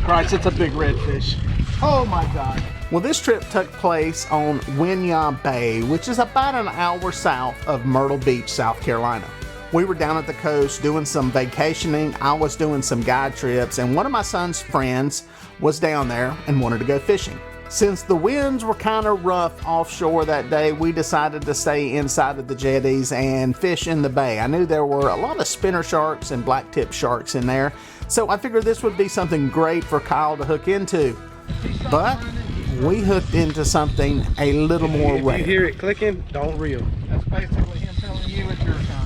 Christ, it's a big redfish. Oh my God. Well, this trip took place on Winyah Bay, which is about an hour south of Myrtle Beach, South Carolina. We were down at the coast doing some vacationing. I was doing some guide trips, and one of my son's friends was down there and wanted to go fishing. Since the winds were kind of rough offshore that day, we decided to stay inside of the jetties and fish in the bay. I knew there were a lot of spinner sharks and blacktip sharks in there, so I figured this would be something great for Kyle to hook into. But we hooked into something a little more rare. If you hear it clicking, don't reel. That's basically him telling you it's your turn.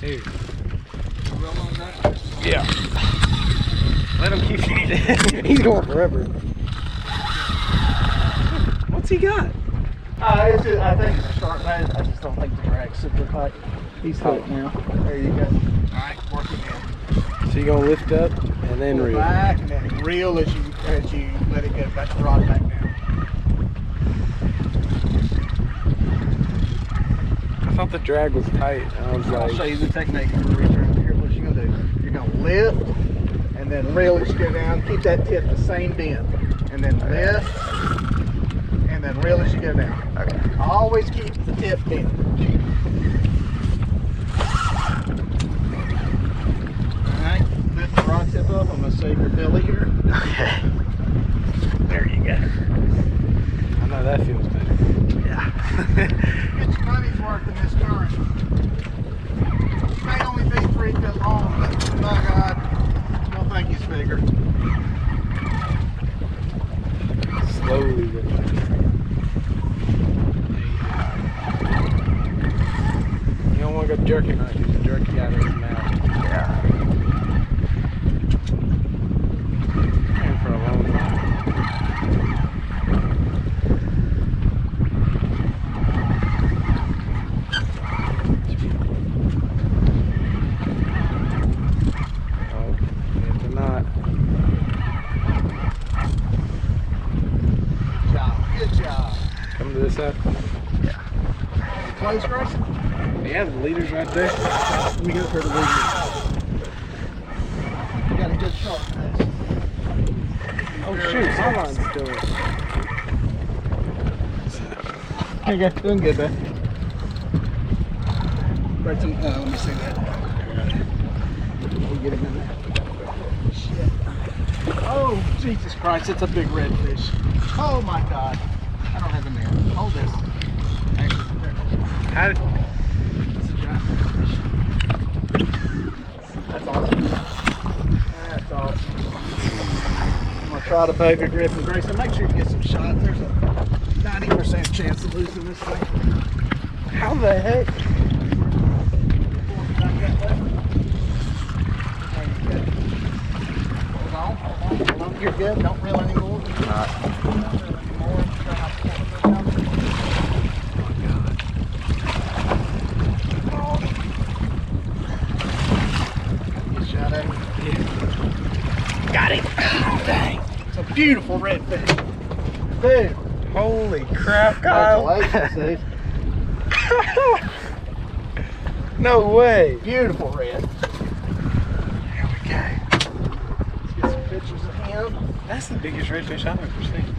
Dude. That? Yeah. Let him keep feeding. He's going forever. What's he got? I think it's a shark bait. I just don't think the drag's super tight. He's hooked now. There you go. Alright, working in. So you're gonna lift up and then pull reel. Back and then reel as you let it go. That's the rod back down. I thought the drag was tight. I was I'll like, show you the technique for return. Here's what you're gonna do. You're gonna lift and then reel as you go down. Keep that tip the same bend. And then lift and then reel as you go down. Okay. Always keep the tip bent. Alright, lift the rod tip up. I'm gonna save your belly here. okay. There you go. I know that feels better. Yeah. Get your money's worth in this current. It may only be 3 feet long, but oh my God, I don't think he's bigger. Slowly lift it. You don't want to go jerking on it because you jerky out of his mouth. Yeah. And for a long time. Oh, it's a knot. Good job. Come to this side. Yeah. Close, Grayson? Yeah, the leader's right there. Let me go for the leader. You got a good shot. Oh shoot, my line's still. There you go. Doing good, man. Grayson, let me see that. We'll get him in there. Shit. Oh, Jesus Christ, it's a big redfish. Oh my God. I don't have a net. Hold this. Actually, there. How did... It's a giant redfish. That's awesome. That's awesome. I'm going to try to bait your grip and Grayson. Make sure you get some shots. There's a 90% chance of losing this thing. How the heck? Hold on. You're good. Don't reel anymore. Got it. Oh, dang. It's a beautiful redfish. Dude. Holy crap, Kyle. Congratulations, dude. No way. Beautiful red. There we go. Let's get some pictures of him. That's the biggest redfish I've ever seen.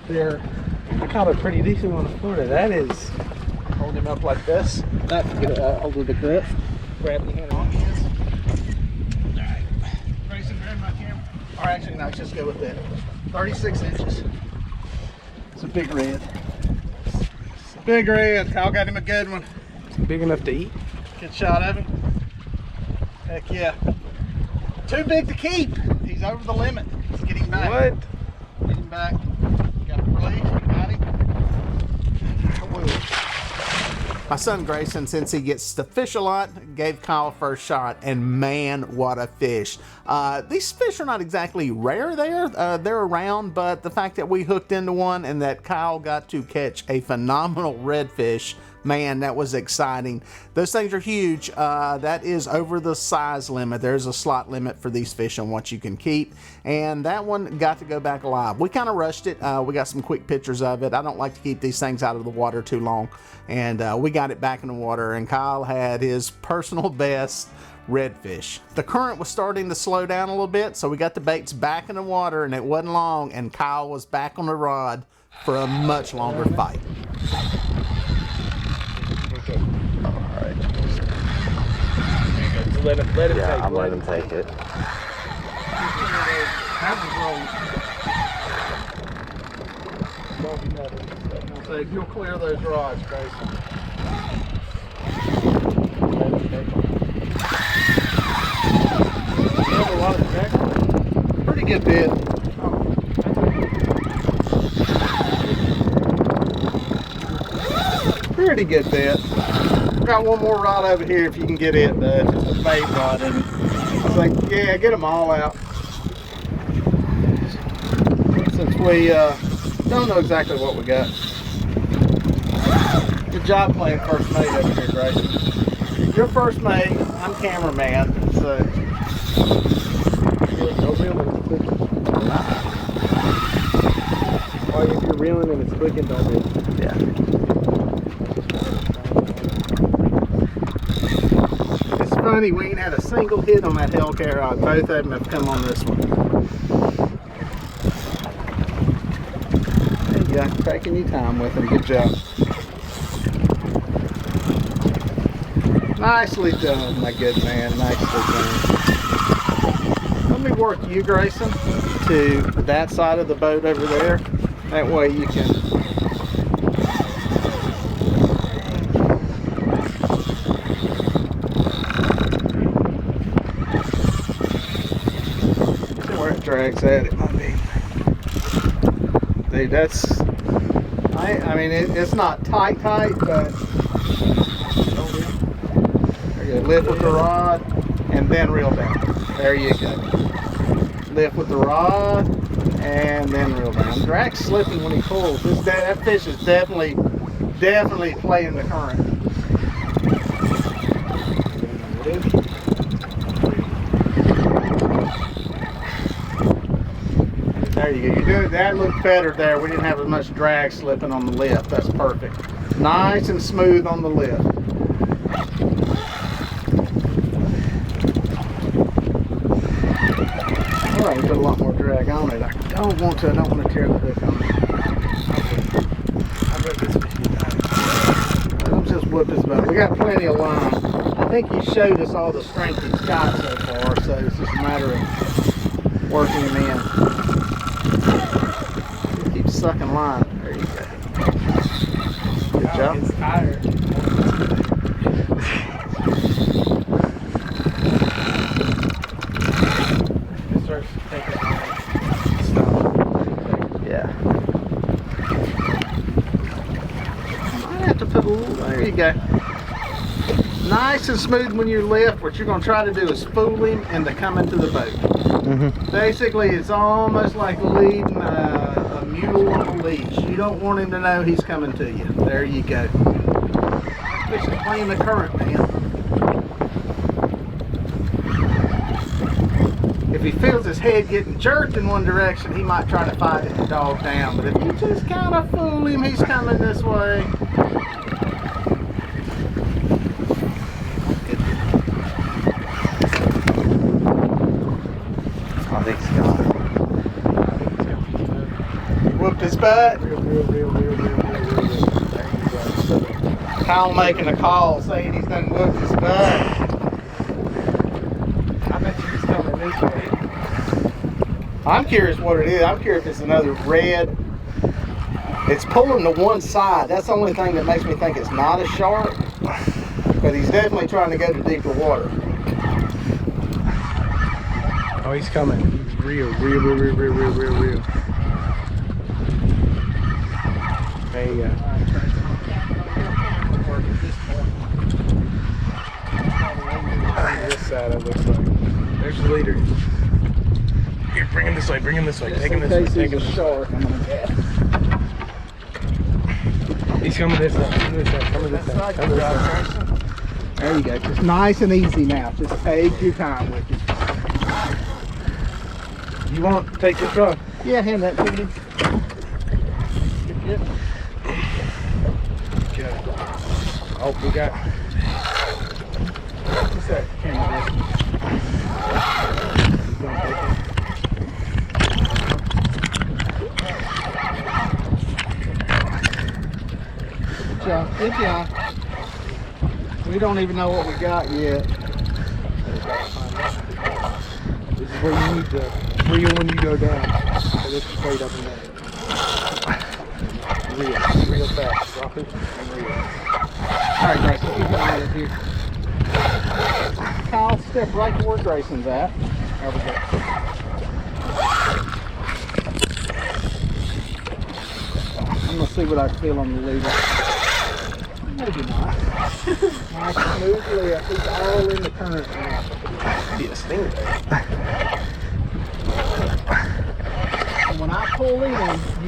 Really? I caught a pretty decent one in Florida. That is. Hold him up like this. That can get a hold of the grip. Grab the hand on his. Alright. Grayson, grab my camera. Or actually, no, let's just go with that. 36 inches. It's a big red. It's a big red. Kyle got him a good one. Big enough to eat. Good shot of him. Heck yeah. Too big to keep. He's over the limit. Let's get him back. What? Get him back. Got him released. Got him. My son Grayson, since he gets to fish a lot, gave Kyle first shot, and man, what a fish. These fish are not exactly rare there. They're around, but the fact that we hooked into one and that Kyle got to catch a phenomenal redfish Man, that was exciting. Those things are huge. That is over the size limit. There's a slot limit for these fish on what you can keep. And that one got to go back alive. We kind of rushed it. We got some quick pictures of it. I don't like to keep these things out of the water too long. And we got it back in the water, and Kyle had his personal best redfish. The current was starting to slow down a little bit, so we got the baits back in the water, and it wasn't long, and Kyle was back on the rod for a much longer fight. Alright. Let him take it. I'm letting him take it. So if you'll clear those rods, Grayson. Pretty good bit. Pretty good bit. Got one more rod over here if you can get it, just a bait rod in it. It's like, yeah, get them all out. Since we don't know exactly what we got. Good job playing first mate over here, Grayson. You're first mate, I'm cameraman, so. Don't reel when it's clicking. Or if you're reeling and it's clicking, don't reel. Yeah. It's funny, we ain't had a single hit on that Hellcat rod. Both of them have come on this one. There you go, taking your time with them. Good job. Nicely done, my good man. Nicely done. Let me work you, Grayson, to that side of the boat over there. That way you can. See where it drags at, it might be. Dude, that's. I mean, it's not tight, but. Lift with the rod and then reel down. There you go. Lift with the rod and then reel down. Drag's slipping when he pulls. That fish is definitely playing the current. There you go. You do it. That looked better there. We didn't have as much drag slipping on the lift. That's perfect. Nice and smooth on the lift. I put a lot more drag on it. I don't want to tear the hook on it. I'll just whip this boat. We got plenty of line. I think he showed us all the strength he's got so far, so it's just a matter of working him in. He keeps sucking line. There you go. Good job. It's tired. Yeah. Might have to put a little. There you go. Nice and smooth when you lift. What you're going to try to do is fool him into coming to the boat. Basically, it's almost like leading a mule on a leash. You don't want him to know he's coming to you. There you go. Fish is playing the current, man. If he feels his head getting jerked in one direction, he might try to fight it and dog down. But if you just kind of fool him, he's coming this way. I think he's gone. Whooped his butt. Real. Kyle making a call saying he's done whooped his butt. I bet you he's coming this way. I'm curious what it is. I'm curious if it's another red. It's pulling to one side. That's the only thing that makes me think it's not a shark. But he's definitely trying to go to deeper water. Oh, he's coming. He's real. There you go. This side, it looks like. There's the leader. Here, bring him this way. Take him this way. Shark. I'm gonna guess. He's coming this way. Coming this way. Coming this way. Coming this way. There you go. Just nice and easy now. Just take your time with it. You want to take this rod? Yeah, hand that to me. Yep. Okay. Oh, we got. What's that camera distance? Good job. Good job. We don't even know what we got yet. This is where you need to reel when you go down. So this is straight up and down. Real fast. Drop it and reel. Alright, Grayson, keep an eye here. Kyle, step right to where Grayson's at. There we go. I'm going to see what I feel on the leader. Maybe not. Nice smooth lift. He's all in the current now. Be a stingray. And when I pull in,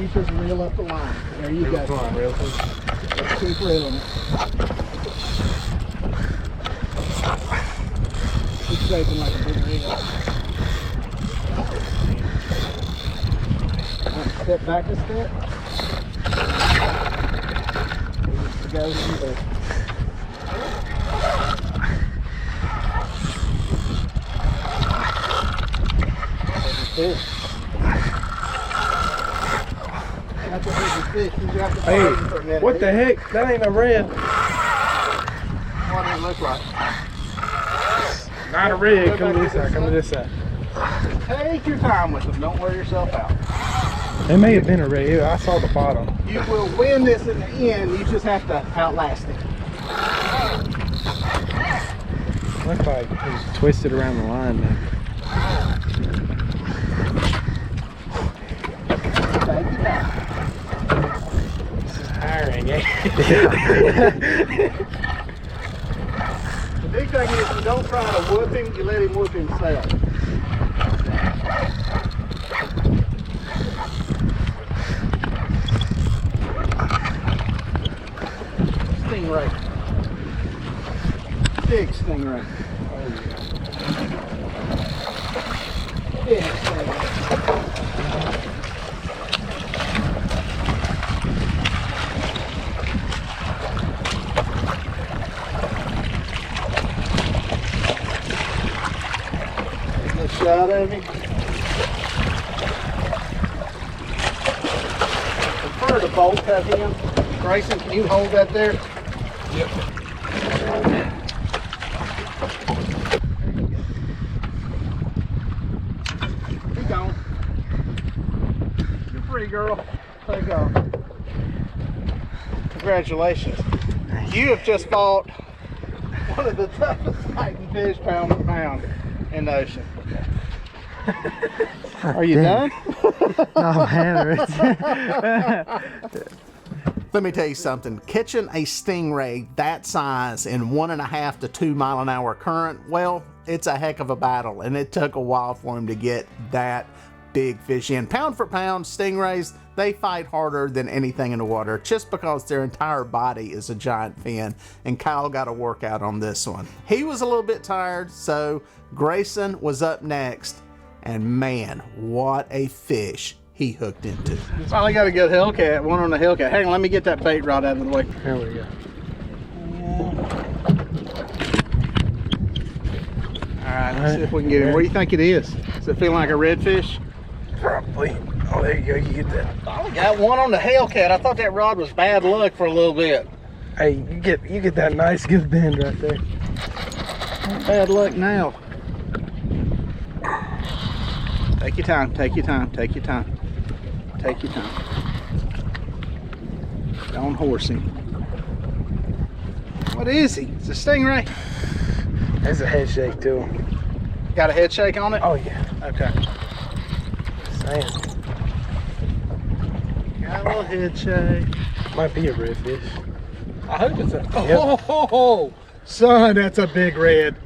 you just reel up the line. There you go. Come on, reel. Just keep reeling it. Keep shaping like a big reel. Step back a step. Go from there. Fish. That's a big fish. You have to Hey, for a minute. what the heck? That ain't a red. What does it look like? Not a red. Come to this side. Come to this side. Take your time with them. Don't wear yourself out. It may have been a red. I saw the bottom. You will win this in the end. You just have to outlast it. Looks like it was twisted around the line, man. Take your time. This is tiring, eh? The big thing is you don't try to whoop him. You let him whoop himself. Stingray. Big stingray. Big stingray. Get a shot of him. Prefer to bolt cut him. Grayson, can you hold that there? Yep. Keep going. You're free, girl. Take off. Congratulations. You have just fought one of the toughest fighting fish pound for pound in the ocean. Are you done? Oh man, Let me tell you something. Catching a stingray that size in 1.5 to 2 mile an hour current, well, it's a heck of a battle, and it took a while for him to get that big fish in. Pound for pound, stingrays, they fight harder than anything in the water just because their entire body is a giant fin, and Kyle got a workout on this one. He was a little bit tired, so Grayson was up next, and man, what a fish he hooked into. Finally got a good hellcat, one on the hellcat. Hang on, let me get that bait rod out of the way. There we go. Alright, let's see if we can get him. What do you think it is? Does it feel like a redfish? Probably. Oh, there you go. You get that. Oh, got one on the hellcat. I thought that rod was bad luck for a little bit. Hey, you get that nice good bend right there. Bad luck now. Take your time, take your time, take your time. Take your time. Don't horse him. What is he? It's a stingray. There's a head shake too. Got a head shake on it? Oh yeah. Okay. Same. Got a little head shake. Might be a redfish. I hope it's a... Yep. Oh, son, that's a big red.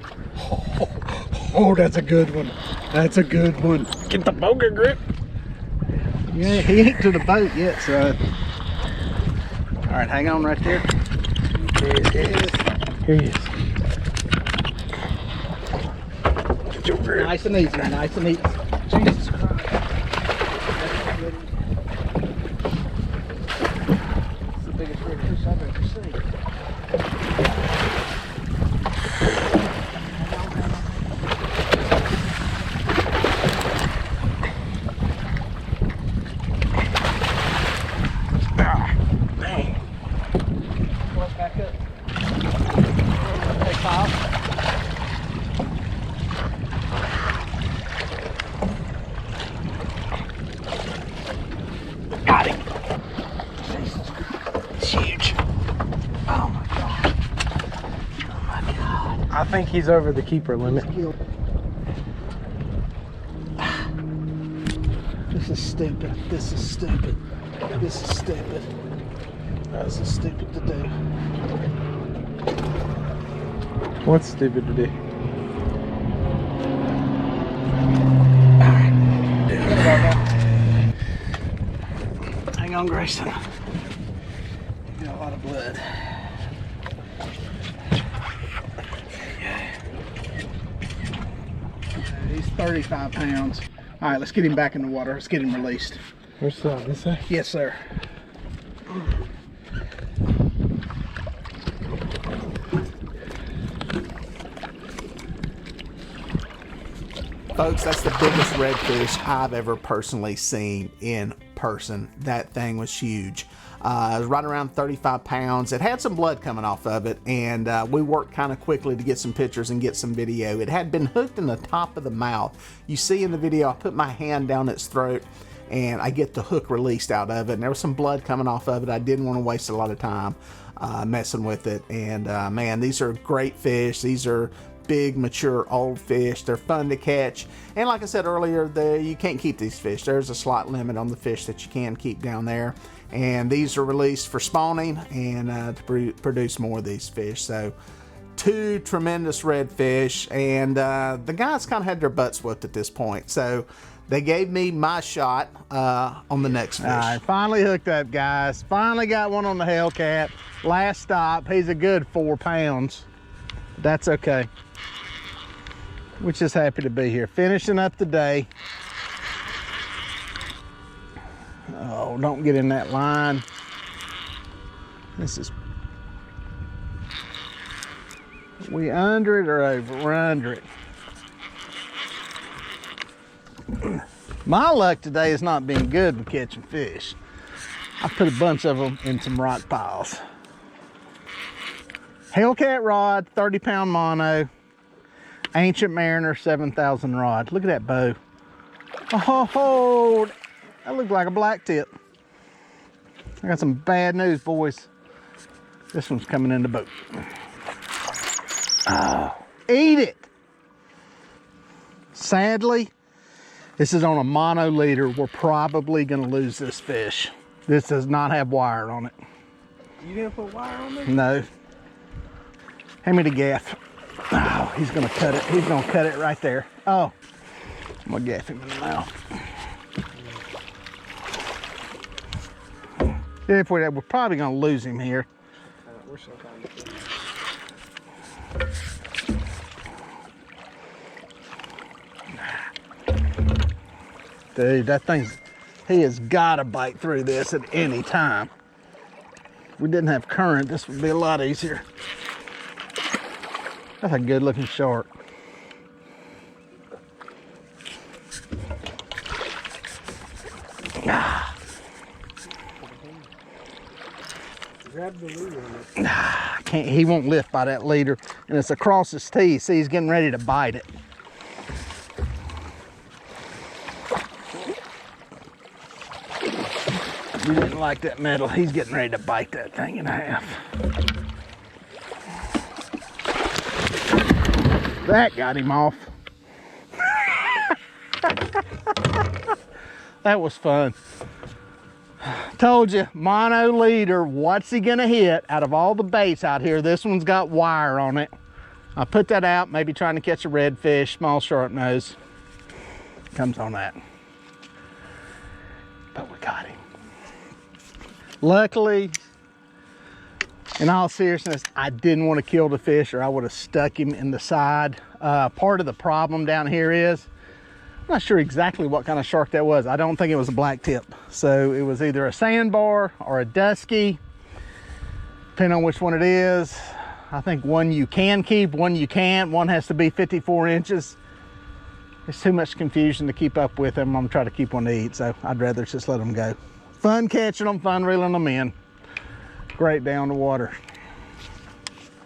Oh, that's a good one. That's a good one. Get the boga grip. Yeah, he ain't to the boat yet, son. All right, hang on right there. There he is. Here he is. Nice and easy, nice and easy. Jesus Christ. It's the biggest redfish I've ever seen. Dang. Float back up. Hey, Kyle. Got him. It's huge. Oh my god. Oh my god. I think he's over the keeper limit. This is stupid. This is stupid. This is stupid. This is stupid to do. What's stupid to do? Hang on, Grayson. You got a lot of blood. He's 35 pounds. All right, let's get him back in the water. Let's get him released. Where's that? This side? Yes, sir. Folks, that's the biggest redfish I've ever personally seen in person. That thing was huge. It was right around 35 pounds. It had some blood coming off of it, and we worked kind of quickly to get some pictures and get some video. It had been hooked in the top of the mouth. You see in the video, I put my hand down its throat, and I get the hook released out of it, and there was some blood coming off of it. I didn't want to waste a lot of time messing with it, and man, these are great fish. These are big, mature, old fish. They're fun to catch, and like I said earlier, you can't keep these fish. There's a slight limit on the fish that you can keep down there, and these are released for spawning and to produce more of these fish. So 2 tremendous redfish, and the guys kind of had their butts whooped at this point, so they gave me my shot on the next fish. All right, finally hooked up, guys. Finally got one on the Hellcat. Last stop. He's a good 4 pounds. That's okay. We're just happy to be here. Finishing up the day. Oh, don't get in that line. This is... We under it or over? We're under it. My luck today has not been good with catching fish. I put a bunch of them in some rock piles. Hellcat rod, 30-pound mono. Ancient Mariner 7,000 rod. Look at that bow. Oh, that looked like a black tip. I got some bad news, boys. This one's coming in the boat. Oh, eat it. Sadly, this is on a mono leader. We're probably gonna lose this fish. This does not have wire on it. You didn't put wire on there? No. Hand me the gaff. Oh, he's gonna cut it. He's gonna cut it right there. Oh, I'm gonna gaff him in the mouth. If we're probably gonna lose him here. We're so kind of... Dude, that thing's, he has gotta bite through this at any time. If we didn't have current, this would be a lot easier. That's a good looking shark. Ah. Grab the leader. I can't, he won't lift by that leader, and it's across his teeth. See, he's getting ready to bite it. You didn't like that metal. He's getting ready to bite that thing in half. That got him off. That was fun. Told you, mono leader, what's he gonna hit? Out of all the baits out here, this one's got wire on it. I put that out, maybe trying to catch a redfish, small sharp nose. Comes on that. But we got him. Luckily, In all seriousness, I didn't want to kill the fish or I would have stuck him in the side. Part of the problem down here is, I'm not sure exactly what kind of shark that was. I don't think it was a black tip. So it was either a sandbar or a dusky, depending on which one it is. I think one you can keep, one you can't. One has to be 54 inches. It's too much confusion to keep up with them. I'm trying to keep one to eat, so I'd rather just let them go. Fun catching them, fun reeling them in. Great day on the water.